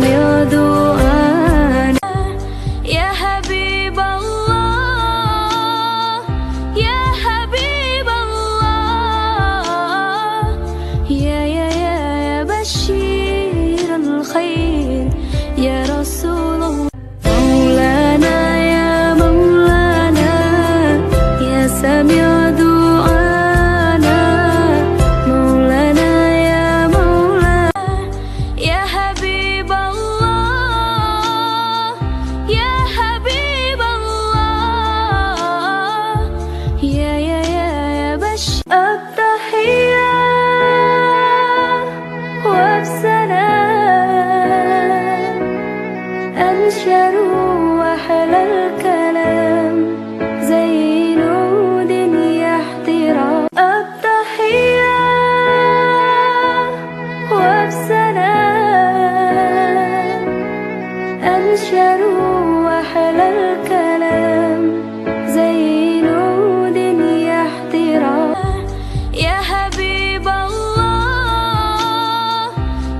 سميع دعانا يا حبيب الله يا حبيب الله يا بشير الخير يا رسول الله مولانا يا مولانا يا سميع دعانا مولانا يا مولانا يا حبيب الله يا حبيب الله يا بشير التحية والسلام أنشر وأحلى الكلام زين دنيا احترام التحية والسلام أنشر وأحلى الكلام زين دنيا احترام يا حبيب الله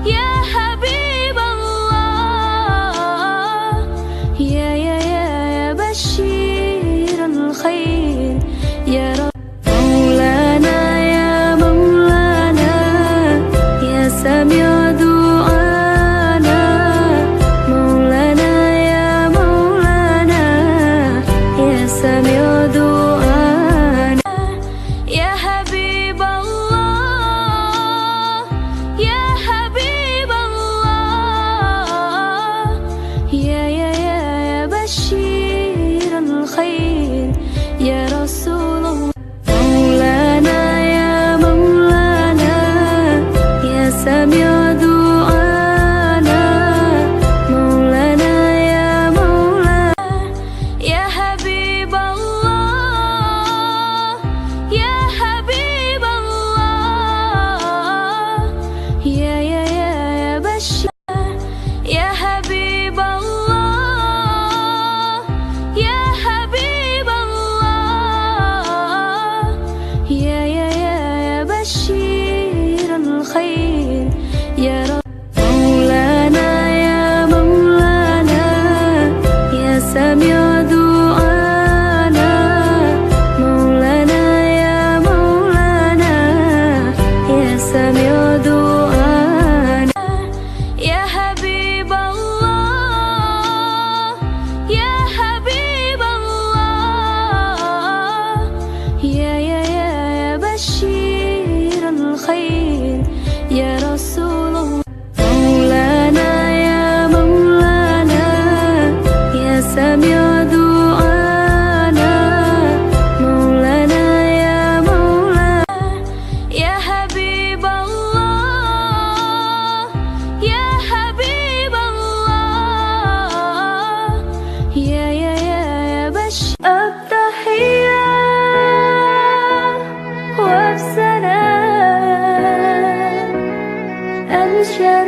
يا حبيب الله يا بشير الخير يا رب مولانا يا مولانا يا سميع دعانا مولانا يا مولانا يا سميع دعانا يا حبيب الله يا حبيب الله يا بشير الخير يا رسول الله مولانا يا مولانا يا سميع دعانا مولانا يا مولانا يا حبيب الله يا حبيب الله يا بشير يا حبيب الله يا حبيب الله يا بشير الخير يا رب مولانا يا مولانا يا سميع دعانا مولانا يا مولانا يا سميع دعانا يا حبيب الله يا حبيب الله يا بشير الخير يا رسول الله مولانا يا مولانا يا سميع دعانا مولانا يا مولانا يا حبيب الله يا حبيب الله يا بشير التحية والسلام أنشر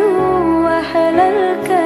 وأحلى الكلام